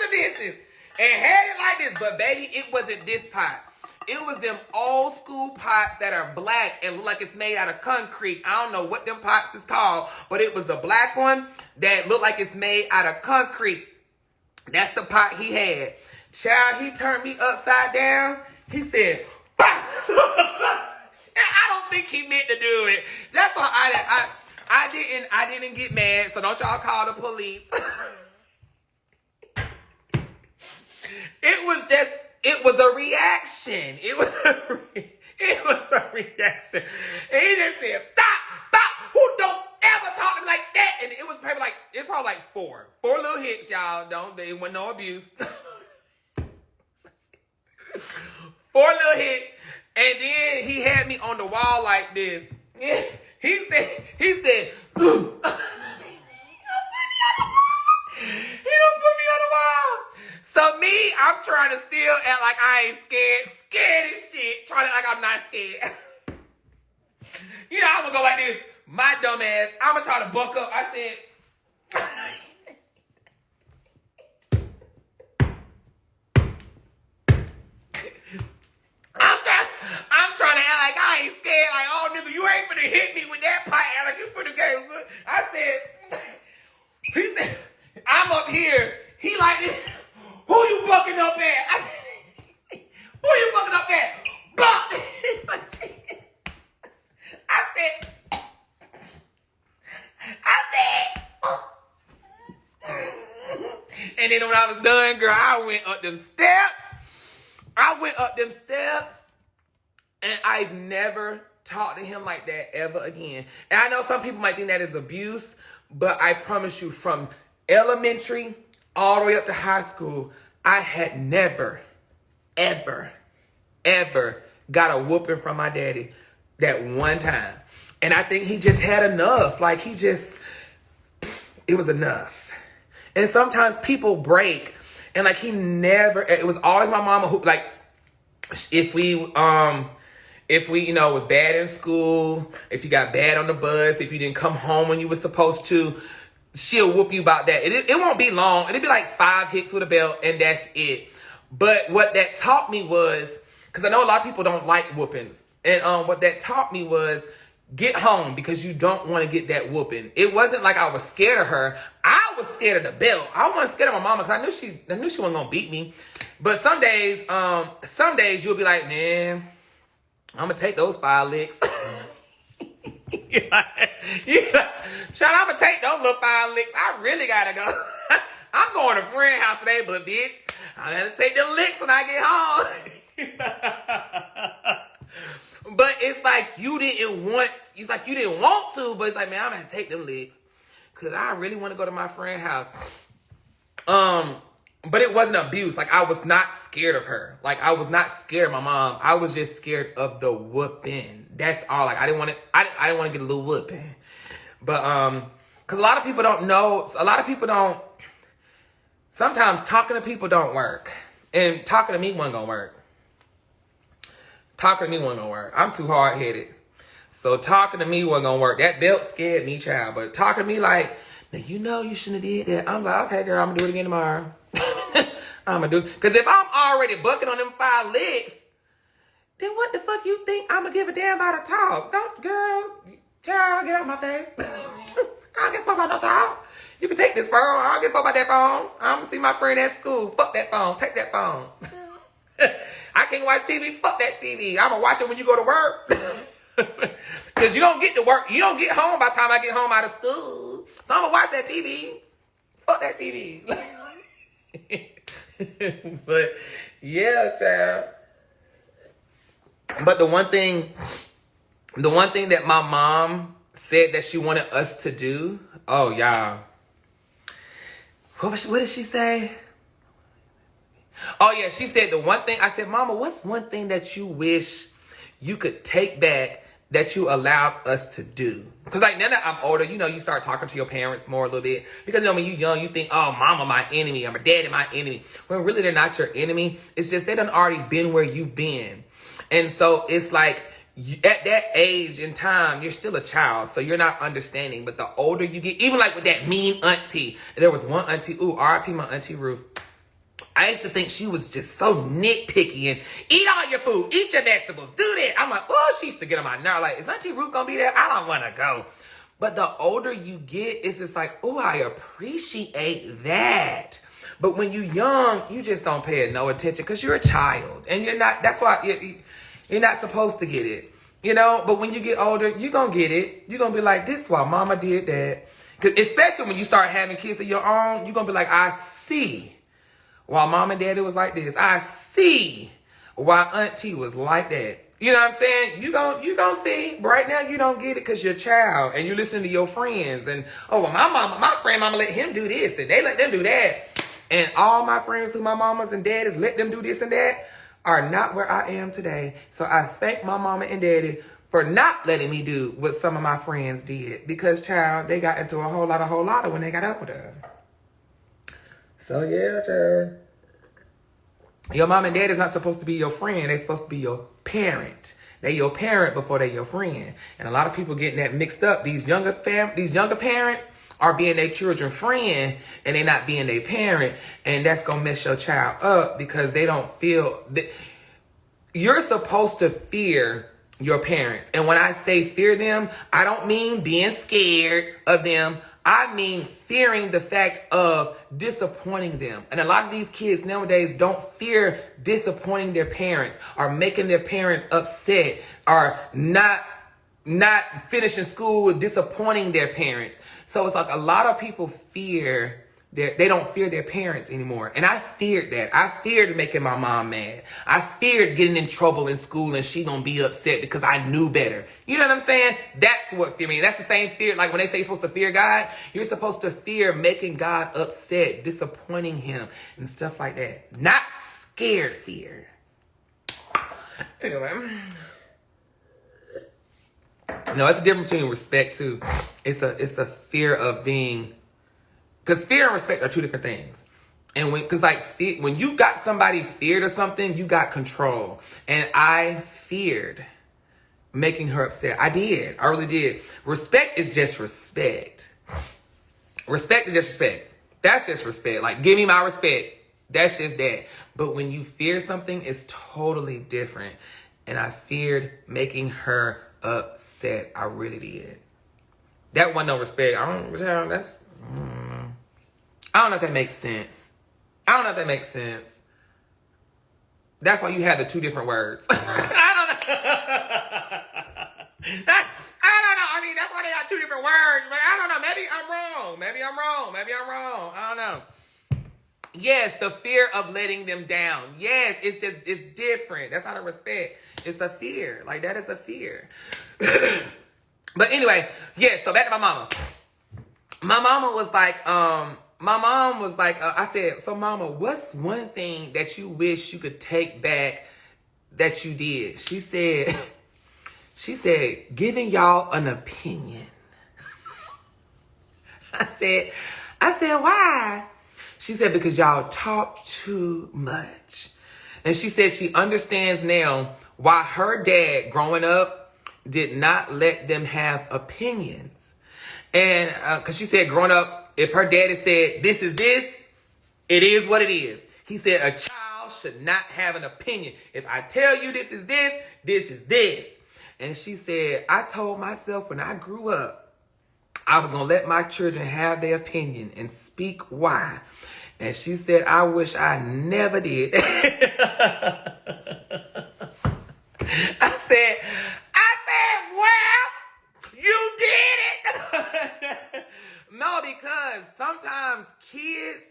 the dishes and had it like this. But baby, it wasn't this pot. It was them old school pots that are black and look like it's made out of concrete. I don't know what them pots is called, but it was the black one that looked like it's made out of concrete. That's the pot he had. Child, he turned me upside down. He said, bah! And I don't think he meant to do it. That's why I didn't get mad, so don't y'all call the police. It was a reaction. It was a reaction. And he just said, stop, who don't ever talk to me like that? And it was probably like four little hits, y'all. It wasn't no abuse. 4 little hits. And then he had me on the wall like this. He said, he done put me on the wall. So me, I'm trying to still act like I ain't scared as shit. Trying to act like I'm not scared. You know, I'm gonna go like this. My dumb ass, I'm gonna try to buck up. I said, I'm trying to act like I ain't scared. Like, oh, nigga, you ain't finna hit me with that pipe. Like, you finna get. I said, he said, I'm up here. He like this. Who you bucking up at? Who you bucking up at? Buck. I said. And then when I was done, girl, I went up them steps. And I've never talked to him like that ever again. And I know some people might think that is abuse, but I promise you, from elementary all the way up to high school, I had never, ever got a whooping from my daddy that one time. And I think he just had enough. Like, it was enough. And sometimes people break. And like, it was always my mama who, like, if we, was bad in school, if you got bad on the bus, if you didn't come home when you were supposed to, she'll whoop you about that. It won't be long. It'll be like 5 hits with a belt, and that's it. But what that taught me was, because I know a lot of people don't like whoopings, and what that taught me was, get home, because you don't want to get that whooping. It wasn't like I was scared of her. I was scared of the belt. I wasn't scared of my mama, because I knew she wasn't gonna beat me. But some days you'll be like, man, I'm gonna take those 5 licks. Child, I'm gonna take those little 5 licks. I really gotta go. I'm going to a friend's house today, but bitch, I'm gonna take them licks when I get home. But it's like you didn't want to, but it's like, man, I'm gonna take them licks. Cause I really want to go to my friend's house. But it wasn't abuse. Like, I was not scared of her. Like, I was not scared of my mom. I was just scared of the whooping. That's all. Like, I didn't want to get a little whooping. But, because a lot of people don't know. Sometimes talking to people don't work. And talking to me wasn't going to work. I'm too hard-headed. So talking to me wasn't going to work. That belt scared me, child. But talking to me like, now, you shouldn't have did that. I'm like, okay, girl, I'm going to do it again tomorrow. I'm going to do it. Because if I'm already bucking on them 5 licks, then what the fuck you think I'm going to give a damn about a talk? Don't, girl, child, get out my face. I don't give a fuck about no talk. You can take this phone. I don't give a fuck about that phone. I'm going to see my friend at school. Fuck that phone. Take that phone. I can't watch TV. Fuck that TV. I'm going to watch it when you go to work. Because you don't get to work. You don't get home by the time I get home out of school. So I'm going to watch that TV. Fuck that TV. But, yeah, child. But the one thing that my mom said that she wanted us to do, oh, y'all. What did she say? Oh, yeah, she said the one thing. I said, Mama, what's one thing that you wish you could take back that you allowed us to do? Because like now that I'm older, you start talking to your parents more a little bit. Because when you're young, you think, oh, mama my enemy, or my daddy my enemy. When really they're not your enemy. It's just they done already been where you've been. And so it's like at that age in time, you're still a child. So you're not understanding. But the older you get, even like with that mean auntie. There was one auntie, RIP my auntie Ruth. I used to think she was just so nitpicky and eat all your food, eat your vegetables, do that. I'm like, oh, she used to get on my nerve. Like, is Auntie Ruth gonna be there? I don't want to go. But the older you get, it's just like, oh, I appreciate that. But when you're young, you just don't pay no attention because you're a child. And you're not, that's why you're not supposed to get it. You know, but when you get older, you're going to get it. You're going to be like, this is why mama did that. Because especially when you start having kids of your own, you're going to be like, I see why mom and daddy was like this. I see why auntie was like that. You know what I'm saying? You gon' see. But right now, you don't get it because you're a child and you listen to your friends. And, oh, well, my friend mama let him do this and they let them do that. And all my friends who my mamas and daddies let them do this and that are not where I am today. So I thank my mama and daddy for not letting me do what some of my friends did. Because, child, they got into a whole lot when they got older. So, yeah, child. Your mom and dad is not supposed to be your friend. They're supposed to be your parent. They your parent before they your friend. And a lot of people getting that mixed up. These younger parents are being their children's friend and they not being their parent. And that's going to mess your child up because they don't feel that you're supposed to fear your parents. And when I say fear them, I don't mean being scared of them. I mean fearing the fact of disappointing them. And a lot of these kids nowadays don't fear disappointing their parents or making their parents upset or not finishing school with disappointing their parents. So it's like a lot of people fear they don't fear their parents anymore. And I feared that. I feared making my mom mad. I feared getting in trouble in school and she gonna be upset because I knew better. You know what I'm saying? That's what fear means. That's the same fear. Like when they say you're supposed to fear God, you're supposed to fear making God upset, disappointing him and stuff like that. Not scared fear. Anyway. No, it's a difference between respect too. It's a fear of being, because fear and respect are two different things. And when you got somebody feared of something, you got control. And I feared making her upset. I did. I really did. Respect is just respect. Respect is just respect. That's just respect. Like, give me my respect. That's just that. But when you fear something, it's totally different. And I feared making her upset. I really did. That wasn't no respect. I don't know if that makes sense. That's why you have the two different words. I don't know. I don't know. I mean, that's why they got two different words. But I don't know. Maybe I'm wrong. I don't know. Yes, the fear of letting them down. Yes, it's different. That's not a respect. It's the fear. Like, that is a fear. But anyway, yes, so back to my mama. My mom was like, I said, so mama, what's one thing that you wish you could take back that you did? She said, giving y'all an opinion. I said, why? She said, because y'all talk too much. And she said she understands now why her dad growing up did not let them have opinions. And because she said growing up, if her daddy said, this is this, it is what it is. He said a child should not have an opinion. If I tell you this is this, this is this. And she said, I told myself when I grew up, I was going to let my children have their opinion and speak why. And she said, I wish I never did. I said, well, you did it. No, because sometimes kids,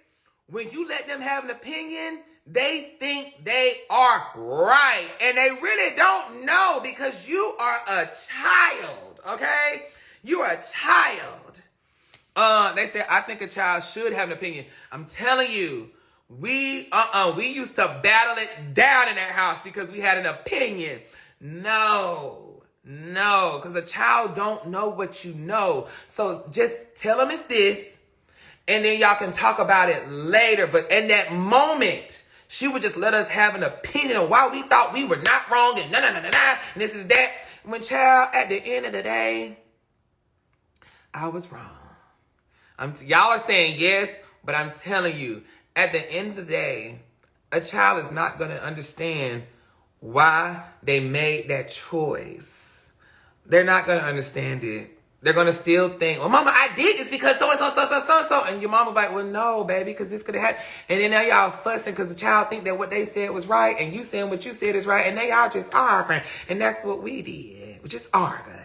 when you let them have an opinion, they think they are right. And they really don't know because you are a child, okay? You are a child. They said, I think a child should have an opinion. I'm telling you, we used to battle it down in that house because we had an opinion. No, because a child don't know what you know. So just tell them it's this, and then y'all can talk about it later. But in that moment, she would just let us have an opinion on why we thought we were not wrong and and this is that. When child, at the end of the day, I was wrong. Y'all are saying yes, but I'm telling you, at the end of the day, a child is not going to understand why they made that choice. They're not going to understand it. They're going to still think, well, mama, I did this because so-and-so, so-and-so. And your mama like, well, no, baby, because this could have happened. And then now y'all fussing because the child think that what they said was right. And you saying what you said is right. And they all just arguing. And that's what we did. We just argued.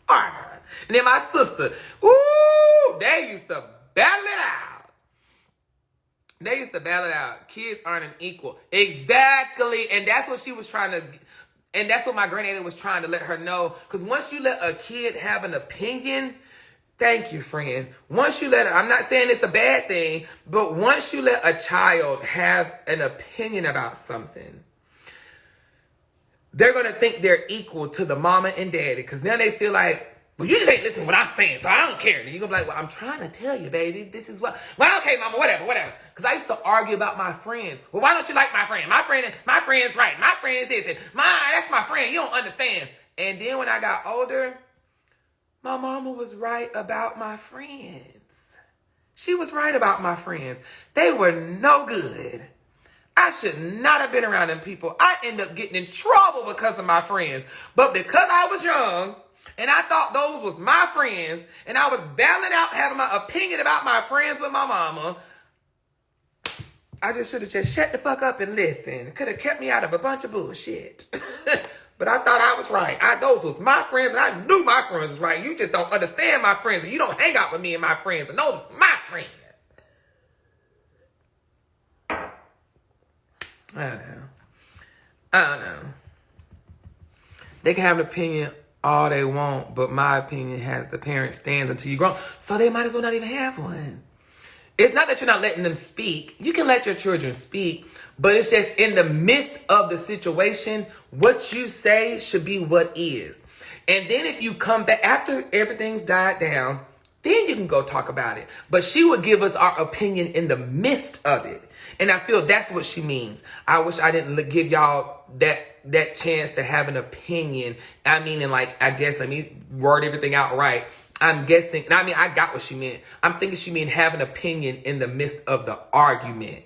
Argued. And then my sister, ooh, they used to battle it out. They used to battle it out. Kids aren't an equal. Exactly. And that's what she was trying to... And that's what my granddaddy was trying to let her know. Because once you let a kid have an opinion, thank you, friend. Once you let her, I'm not saying it's a bad thing, but once you let a child have an opinion about something, they're going to think they're equal to the mama and daddy. Because now they feel like, well, you just ain't listening to what I'm saying, so I don't care. And you're going to be like, well, I'm trying to tell you, baby, this is what... Well, okay, mama, whatever. Because I used to argue about my friends. Well, why don't you like my friend? My friend's right. My friend's this. And that's my friend. You don't understand. And then when I got older, my mama was right about my friends. She was right about my friends. They were no good. I should not have been around them people. I ended up getting in trouble because of my friends. But because I was young... and I thought those was my friends, and I was battling out having my opinion about my friends with my mama, I just should have just shut the fuck up and listened. Could have kept me out of a bunch of bullshit. But I thought I was right. Those was my friends, and I knew my friends was right. You just don't understand my friends, and you don't hang out with me and my friends, and those are my friends. I don't know. They can have an opinion all they want, but my opinion has the parent stands until you grow. So they might as well not even have one. It's not that you're not letting them speak. You can let your children speak, but it's just in the midst of the situation, what you say should be what is. And then if you come back after everything's died down, then you can go talk about it. But she would give us our opinion in the midst of it. And I feel that's what she means. I wish I didn't give y'all that chance to have an opinion. I mean, and like, I guess, let me word everything out right. I'm guessing, and I mean, I got what she meant. I'm thinking she meant have an opinion in the midst of the argument.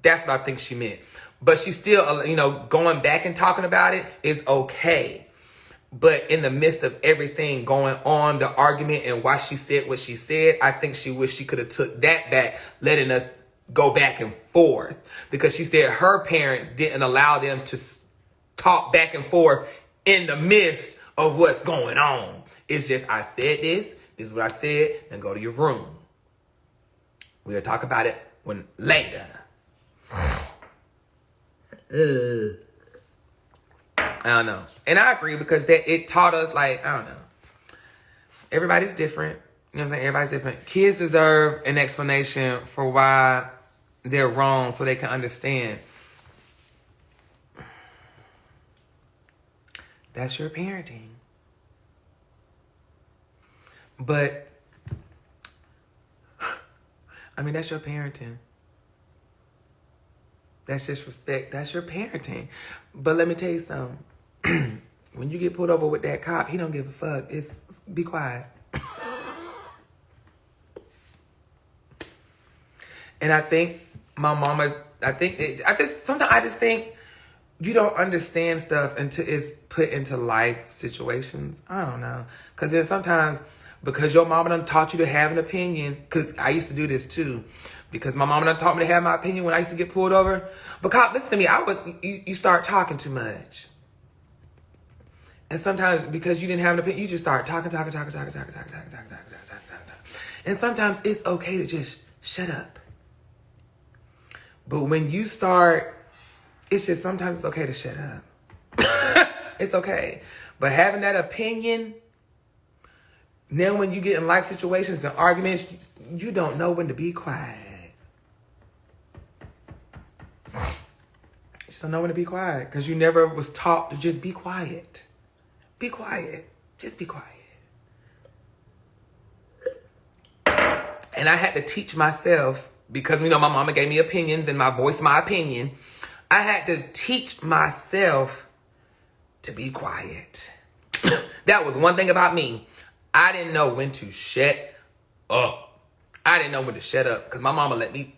That's what I think she meant. But she still, going back and talking about it is okay. But in the midst of everything going on, the argument and why she said what she said, I think she wished she could have took that back, letting us go back and forth. Because she said her parents didn't allow them to talk back and forth in the midst of what's going on. It's just, I said this is what I said, and go to your room. We'll talk about it later. I don't know. And I agree because it taught us, like, I don't know. Everybody's different. You know what I'm saying? Everybody's different. Kids deserve an explanation for why they're wrong so they can understand. That's your parenting. But, I mean, that's your parenting. That's just respect. That's your parenting. But let me tell you something. When you get pulled over with that cop, he don't give a fuck. It's be quiet. And I think my mama, sometimes I just think you don't understand stuff until it's put into life situations. I don't know. Because then sometimes, because your mama done taught you to have an opinion, because I used to do this too, because my mama done taught me to have my opinion when I used to get pulled over. But cop, listen to me, you start talking too much. And sometimes because you didn't have an opinion, you just start talking. And sometimes it's okay to just shut up. But when you start, it's just sometimes it's okay to shut up. It's okay. But having that opinion, now when you get in life situations and arguments, you don't know when to be quiet. You just don't know when to be quiet because you never was taught to just be quiet. Be quiet. Just be quiet. And I had to teach myself, because, my mama gave me opinions and I voiced my opinion. I had to teach myself to be quiet. That was one thing about me. I didn't know when to shut up. I didn't know when to shut up because my mama let me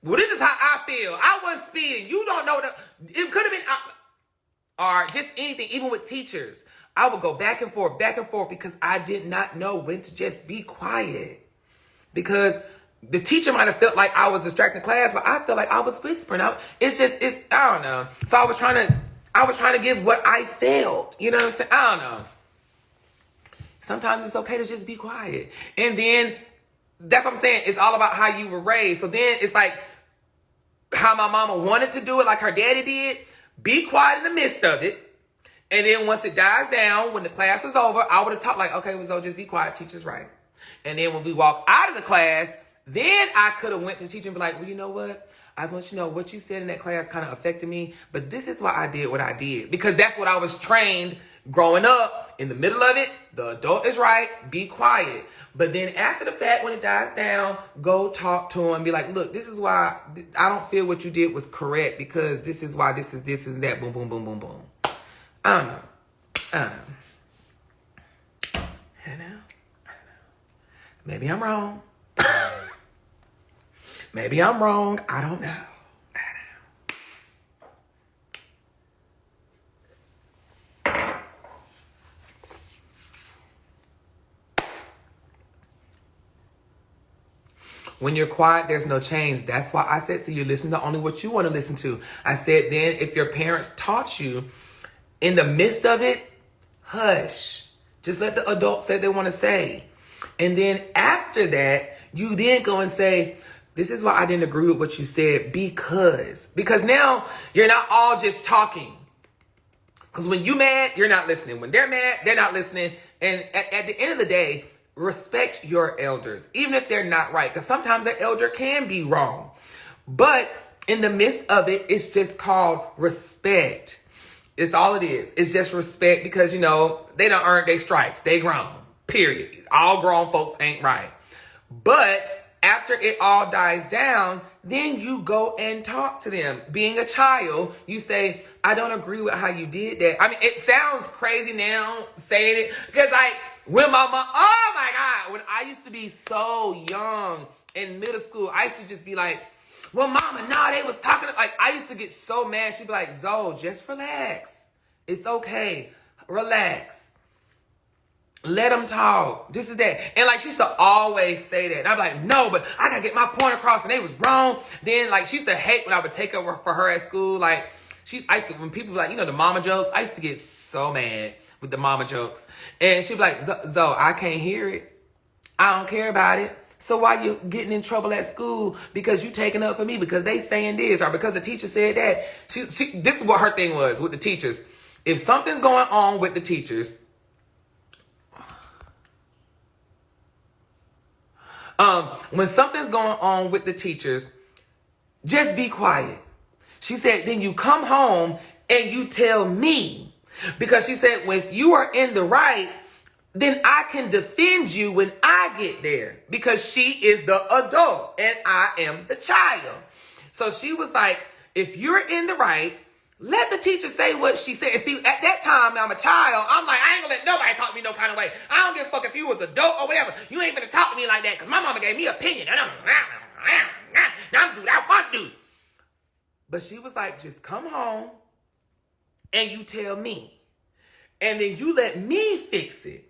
Well, this is how I feel. I wasn't speeding. You don't know it could have been, or just anything, even with teachers. I would go back and forth, because I did not know when to just be quiet. Because the teacher might have felt like I was distracting class, but I felt like I was whispering out. I don't know. So I was trying to give what I felt. You know what I'm saying? I don't know. Sometimes it's okay to just be quiet. And then that's what I'm saying. It's all about how you were raised. So then it's like how my mama wanted to do it, like her daddy did. Be quiet in the midst of it. And then once it dies down, when the class is over, I would have talked like, okay, so just be quiet. Teacher's right. And then when we walk out of the class, then I could have went to the teacher and be like, well, you know what? I just want you to know what you said in that class kind of affected me. But this is why I did what I did. Because that's what I was trained growing up. In the middle of it, the adult is right. Be quiet. But then after the fact, when it dies down, go talk to him. Be like, look, this is why I don't feel what you did was correct. Because this is why this is that. Boom, boom, boom, boom, boom. I don't know. I don't know. Maybe I'm wrong. Maybe I'm wrong. I don't know. When you're quiet, there's no change. That's why I said, so you listen to only what you want to listen to. I said, then if your parents taught you, in the midst of it, hush. Just let the adults say they want to say. And then after that, you then go and say, this is why I didn't agree with what you said, because now you're not all just talking. Because when you mad, you're not listening. When they're mad, they're not listening. And at the end of the day, respect your elders, even if they're not right. Because sometimes an elder can be wrong. But in the midst of it, it's just called respect. It's all it is. It's just respect because, they done earned their stripes. They grown. Period. All grown folks ain't right. But after it all dies down, then you go and talk to them. Being a child, you say, I don't agree with how you did that. I mean, it sounds crazy now saying it because when my mom, oh my God, when I used to be so young in middle school, I used to just be like, well, mama, nah, they was talking. I used to get so mad. She'd be like, Zoe, just relax. It's okay. Relax. Let them talk. This is that. And she used to always say that. And I'd be like, no, but I gotta get my point across and they was wrong. Then she used to hate when I would take over for her at school. I used to, when people be like, the mama jokes, I used to get so mad with the mama jokes. And she'd be like, Zoe, I can't hear it. I don't care about it. So why you getting in trouble at school because you taking up for me because they saying this or because the teacher said that? This is what her thing was with the teachers. If something's going on with the teachers, when something's going on with the teachers, just be quiet. She said, then you come home and you tell me. Because she said, when you are in the right, then I can defend you when I get there because she is the adult and I am the child. So she was like, if you're in the right, let the teacher say what she said. And see, at that time, I'm a child. I'm like, I ain't gonna let nobody talk to me no kind of way. I don't give a fuck if you was adult or whatever. You ain't gonna talk to me like that because my mama gave me an opinion. Now I'm do what I want to do. But she was like, just come home and you tell me. And then you let me fix it.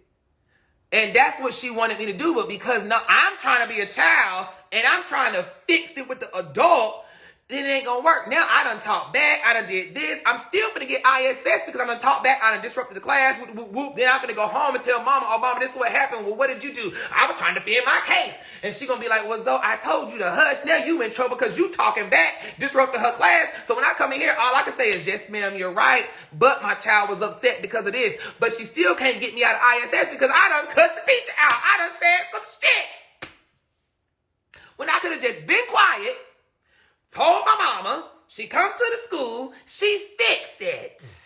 And that's what she wanted me to do. But because now I'm trying to be a child and I'm trying to fix it with the adult, it ain't gonna work. Now I done talked back. I done did this. I'm still gonna get ISS because I done talked back. I done disrupted the class. Whoop, whoop, whoop. Then I'm gonna go home and tell mama, oh mama, this is what happened. Well, what did you do? I was trying to defend my case. And she gonna be like, well, Zoe, I told you to hush. Now you in trouble because you talking back, disrupting her class. So when I come in here, all I can say is, yes, ma'am, you're right. But my child was upset because of this. But she still can't get me out of ISS because I done cut the teacher out. I done said some shit. When I could have just been quiet, told my mama, she come to the school, she fix it.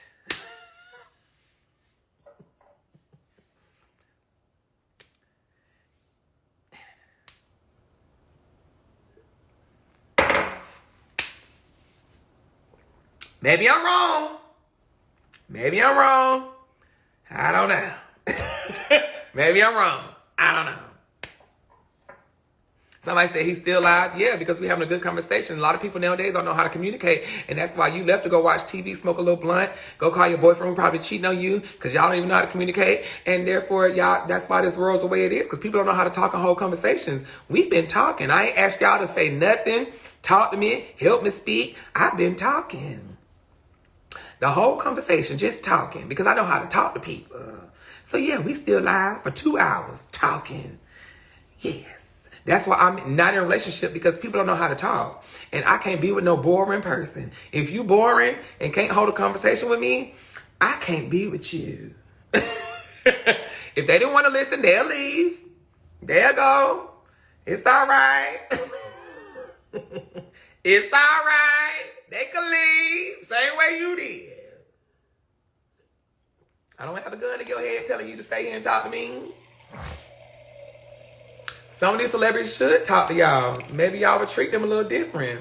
Maybe I'm wrong. Maybe I'm wrong. I don't know. Maybe I'm wrong. I don't know. Somebody said he's still alive. Yeah, because we're having a good conversation. A lot of people nowadays don't know how to communicate. And that's why you left to go watch TV, smoke a little blunt, go call your boyfriend who probably cheating on you because y'all don't even know how to communicate. And therefore, y'all, that's why this world's the way it is, because people don't know how to talk and hold conversations. We've been talking. I ain't asked y'all to say nothing. Talk to me. Help me speak. I've been talking. The whole conversation, just talking, because I know how to talk to people. So yeah, we still live for 2 hours talking. Yes. That's why I'm not in a relationship, because people don't know how to talk. And I can't be with no boring person. If you boring and can't hold a conversation with me, I can't be with you. If they didn't want to listen, they'll leave. They'll go. It's all right. It's all right. They can leave. Same way you did. I don't have a gun to your head telling you to stay here and talk to me. Some of these celebrities should talk to y'all. Maybe y'all would treat them a little different.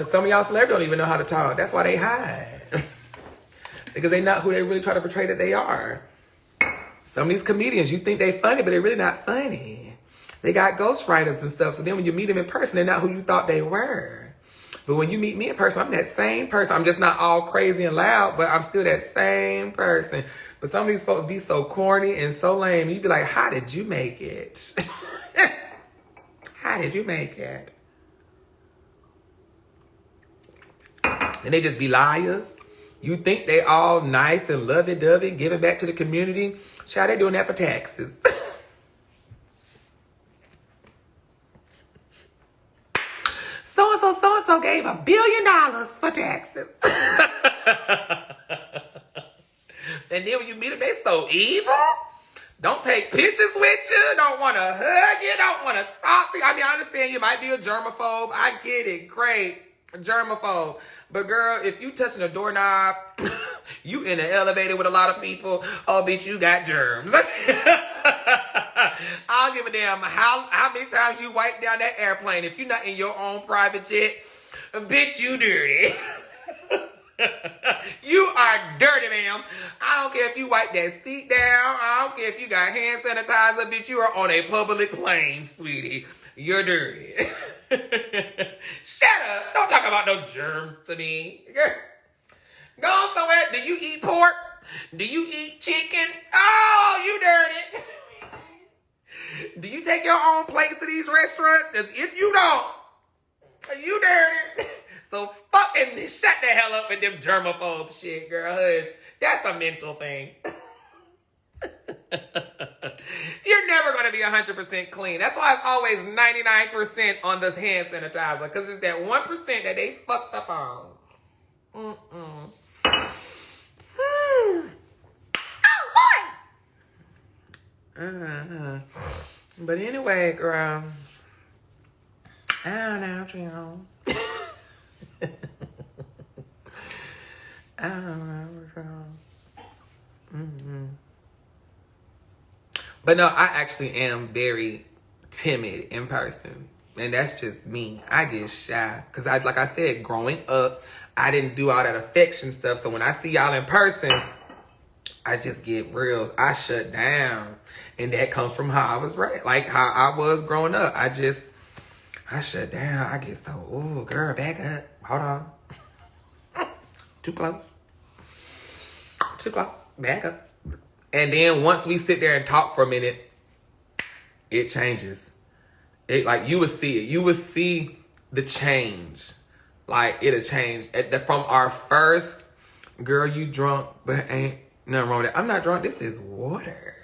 Some of y'all celebrities don't even know how to talk. That's why they hide. Because they're not who they really try to portray that they are. Some of these comedians, you think they funny, but they're really not funny. They got ghostwriters and stuff. So then when you meet them in person, they're not who you thought they were. But when you meet me in person, I'm that same person. I'm just not all crazy and loud, but I'm still that same person. But some of these folks be so corny and so lame. You be like, how did you make it? How did you make it? And they just be liars. You think they all nice and lovey-dovey, giving back to the community. Child, they doing that for taxes. So-and-so gave $1 billion for taxes. And then when you meet them, they so evil. Don't take pictures with you. Don't want to hug you. Don't want to talk to you. I mean, I understand you might be a germaphobe. I get it. Great. Germaphobe. But girl, if you touching a doorknob, you in an elevator with a lot of people, oh, bitch, you got germs. I don't give a damn how many times you wipe down that airplane. If you're not in your own private jet, bitch, you dirty. You are dirty, ma'am. I don't care if you wipe that seat down. I don't care if you got hand sanitizer, bitch. You are on a public plane, sweetie. You're dirty. Shut up. Don't talk about no germs to me. Go on somewhere. Do you eat pork? Do you eat chicken? Oh, you dirty. Do you take your own plates to these restaurants? Because if you don't, you dirty. So fucking shut the hell up with them germaphobe shit, girl. Hush. That's a mental thing. You're never going to be 100% clean. That's why it's always 99% on this hand sanitizer. Because it's that 1% that they fucked up on. Oh, boy! But anyway, girl. I don't know what you know. I don't know what you know. But no, I actually am very timid in person. And that's just me. I get shy. Because like I said, growing up, I didn't do all that affection stuff. So when I see y'all in person, I just get real. I shut down. And that comes from how I was raised. Like how I was growing up. I shut down. I get so, ooh, girl, back up. Hold on. Too close. Too close. Back up. And then once we sit there and talk for a minute, it changes. It like you would see it. You would see the change. Like it'll change. From our first, girl, you drunk, but ain't nothing wrong with that. I'm not drunk. This is water.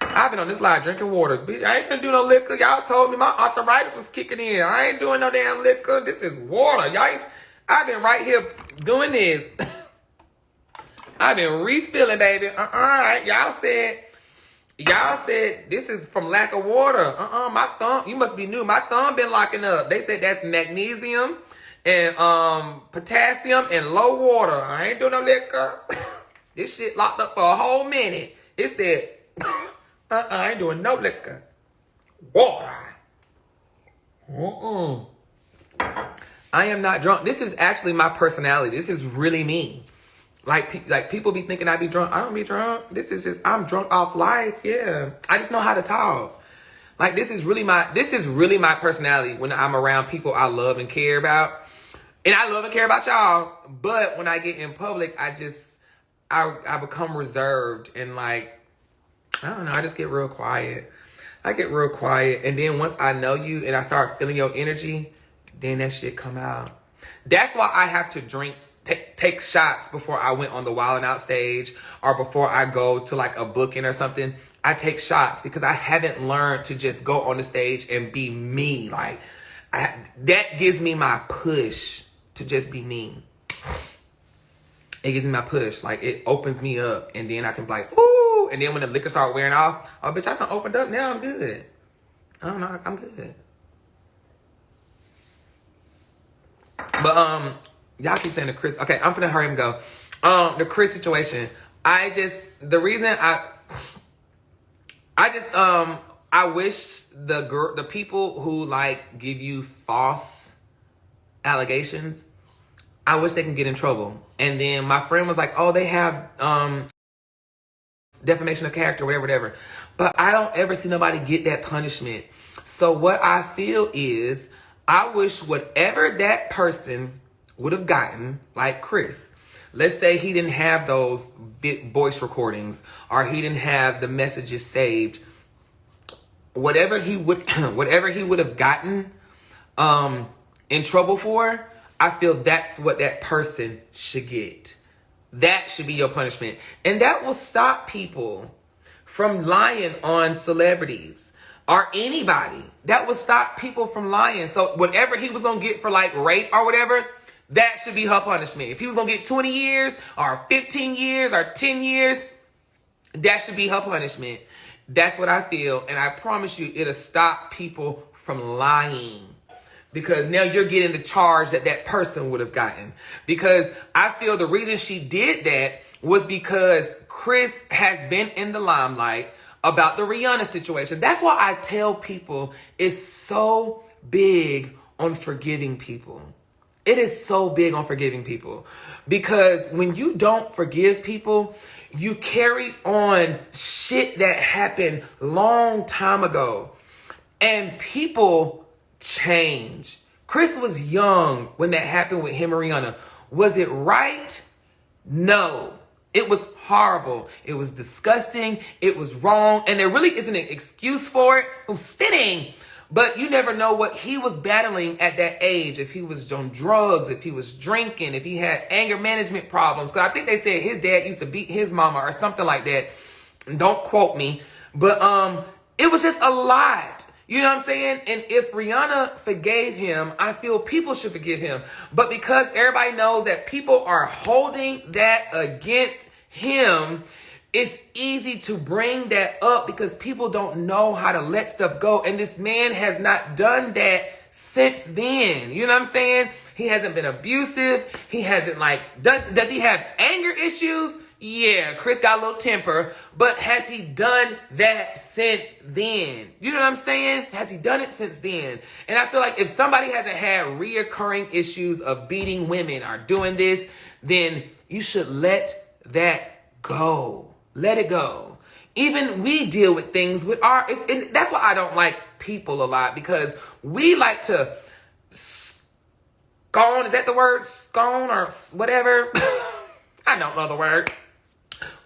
I've been on this line drinking water. Bitch, I ain't gonna do no liquor. Y'all told me my arthritis was kicking in. I ain't doing no damn liquor. This is water. I've been right here doing this. I've been refilling, baby. Right. Y'all said this is from lack of water. My thumb, you must be new. My thumb been locking up. They said that's magnesium and potassium and low water. I ain't doing no liquor. This shit locked up for a whole minute. It said, I ain't doing no liquor. Water. I am not drunk. This is actually my personality. This is really me. Like people be thinking I be drunk. I don't be drunk. This is just, I'm drunk off life. Yeah. I just know how to talk. Like, this is really my personality when I'm around people I love and care about. And I love and care about y'all. But when I get in public, I become reserved and like, I don't know, I just get real quiet. I get real quiet. And then once I know you and I start feeling your energy, then that shit come out. That's why I have to take shots before I went on the Wild 'N Out stage or before I go to like a booking or something. I take shots because I haven't learned to just go on the stage and be me. Like, that gives me my push to just be me. It gives me my push. Like, it opens me up. And then I can be like, ooh. And then when the liquor start wearing off, oh, bitch, I done opened up now. I'm good. I don't know. I'm good. But, y'all keep saying the Chris. Okay, I'm finna hurry and go. The Chris situation. I wish the people who like give you false allegations, I wish they can get in trouble. And then my friend was like, oh, they have defamation of character, whatever. But I don't ever see nobody get that punishment. So what I feel is, I wish whatever that person would have gotten, like Chris, let's say he didn't have those voice recordings or he didn't have the messages saved, whatever he would have gotten in trouble for, I feel that's what that person should get. That should be your punishment. And that will stop people from lying on celebrities or anybody. That will stop people from lying. So whatever he was going to get for like rape or whatever, that should be her punishment. If he was going to get 20 years or 15 years or 10 years, that should be her punishment. That's what I feel. And I promise you, it'll stop people from lying. Because now you're getting the charge that person would have gotten. Because I feel the reason she did that was because Chris has been in the limelight about the Rihanna situation. That's why I tell people it's so big on forgiving people. It is so big on forgiving people. Because when you don't forgive people, you carry on shit that happened long time ago. And people change. Chris was young when that happened with him and Rihanna. Was it right? No. It was horrible. It was disgusting. It was wrong. And there really isn't an excuse for it. I'm spitting. But you never know what he was battling at that age. If he was on drugs, if he was drinking, if he had anger management problems. Because I think they said his dad used to beat his mama or something like that. Don't quote me. But it was just a lot. You know what I'm saying? And if Rihanna forgave him, I feel people should forgive him. But because everybody knows that people are holding that against him, it's easy to bring that up because people don't know how to let stuff go. And this man has not done that since then. You know what I'm saying? He hasn't been abusive. He hasn't does he have anger issues? Yeah, Chris got a little temper, but has he done that since then? You know what I'm saying? Has he done it since then? And I feel like if somebody hasn't had reoccurring issues of beating women or doing this, then you should let that go. Let it go. Even we deal with things with and that's why I don't like people a lot, because we like to scone, is that the word? Scone or whatever? I don't know the word.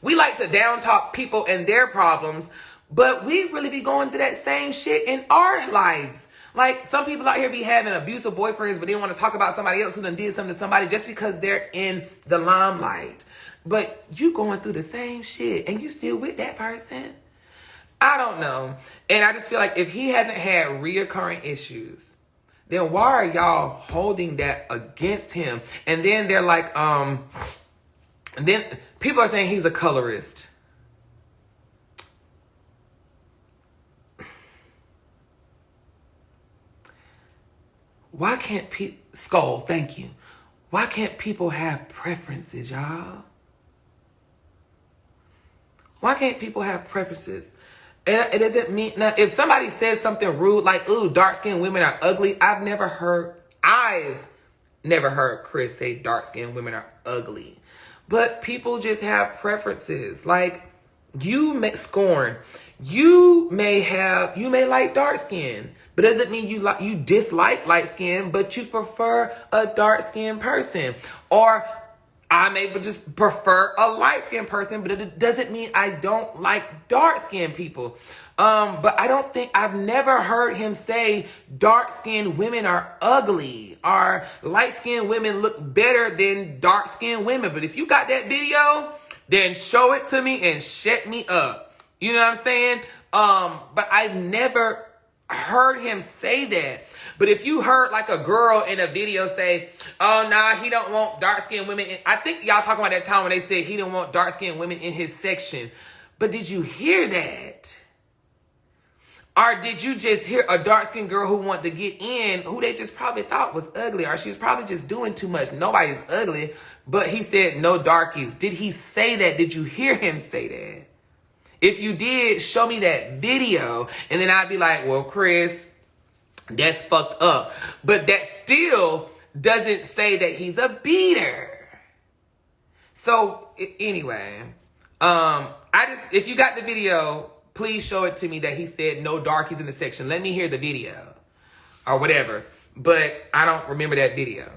We like to down talk people and their problems, but we really be going through that same shit in our lives. Like, some people out here be having abusive boyfriends, but they want to talk about somebody else who done did something to somebody just because they're in the limelight. But you going through the same shit and you still with that person? I don't know. And I just feel like if he hasn't had reoccurring issues, then why are y'all holding that against him? And then they're like, and then people are saying he's a colorist. Why can't people... Skull, thank you. Why can't people have preferences, y'all? Why can't people have preferences? And it doesn't mean... Now, if somebody says something rude, like, ooh, dark-skinned women are ugly, I've never heard Chris say dark-skinned women are ugly. But people just have preferences. Like, You may scorn. You may like dark skin, but doesn't mean you dislike light skin, but you prefer a dark skinned person. Or I may just prefer a light skinned person, but it doesn't mean I don't like dark skinned people. But I've never heard him say dark skinned women are ugly or light skinned women look better than dark skinned women. But if you got that video, then show it to me and shut me up. You know what I'm saying? But I've never heard him say that. But if you heard like a girl in a video say, oh, nah, he don't want dark-skinned women. I think y'all talking about that time when they said he didn't want dark-skinned women in his section. But did you hear that? Or did you just hear a dark-skinned girl who wanted to get in, who they just probably thought was ugly, or she was probably just doing too much? Nobody's ugly, but he said no darkies. Did he say that? Did you hear him say that? If you did, show me that video, and then I'd be like, well, Chris, that's fucked up. But that still doesn't say that he's a So anyway, if you got the video, please show it to me that he said no darkies in the section. Let me hear the video or whatever. But I don't remember that video.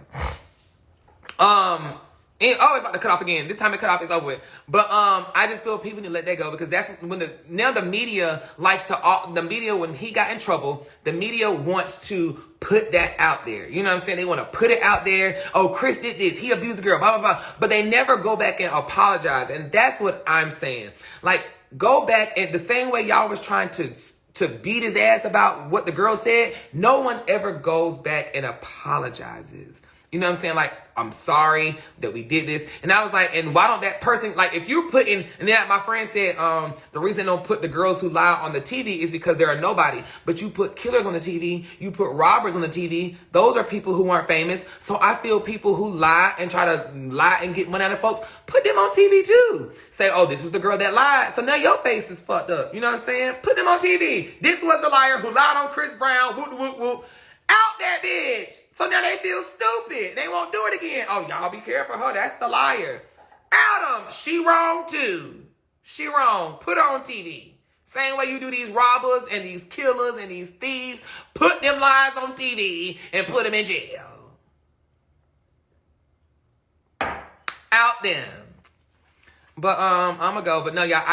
It's about to cut off again. This time it cut off, it's over with. But I just feel people need to let that go, because that's when the media likes to, the media, when he got in trouble, the media wants to put that out there. You know what I'm saying? They want to put it out there. Oh, Chris did this. He abused a girl, blah, blah, blah. But they never go back and apologize. And that's what I'm saying. Like, go back, and the same way y'all was trying to beat his ass about what the girl said, no one ever goes back and apologizes. You know what I'm saying? Like, I'm sorry that we did this. And I was like, and why don't that person, like, if you're putting, and then my friend said, the reason they don't put the girls who lie on the TV is because they're a nobody. But you put killers on the TV, you put robbers on the TV. Those are people who aren't famous. So I feel people who lie and try to lie and get money out of folks, put them on TV too. Say, oh, this was the girl that lied. So now your face is fucked up. You know what I'm saying? Put them on TV. This was the liar who lied on Chris Brown. Whoop, whoop, whoop. Out that bitch. So now they feel stupid. They won't do it again. Oh, y'all be careful. Her, that's the liar. Out them. She wrong too. She wrong. Put her on TV. Same way you do these robbers and these killers and these thieves. Put them lies on TV and put them in jail. Out them. But I'm gonna go. But no, y'all,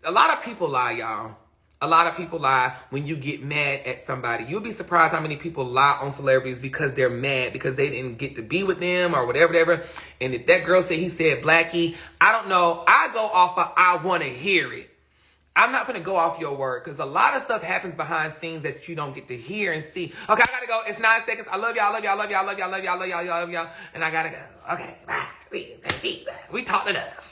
a lot of people lie, y'all. A lot of people lie when you get mad at somebody. You'll be surprised how many people lie on celebrities because they're mad, because they didn't get to be with them or whatever. And if that girl said he said Blackie, I don't know. I go off of I want to hear it. I'm not going to go off your word, because a lot of stuff happens behind scenes that you don't get to hear and see. Okay, I got to go. It's 9 seconds. I love y'all, love y'all, love y'all, love y'all, love y'all, love y'all, love y'all. And I got to go. Okay, bye. We talked enough.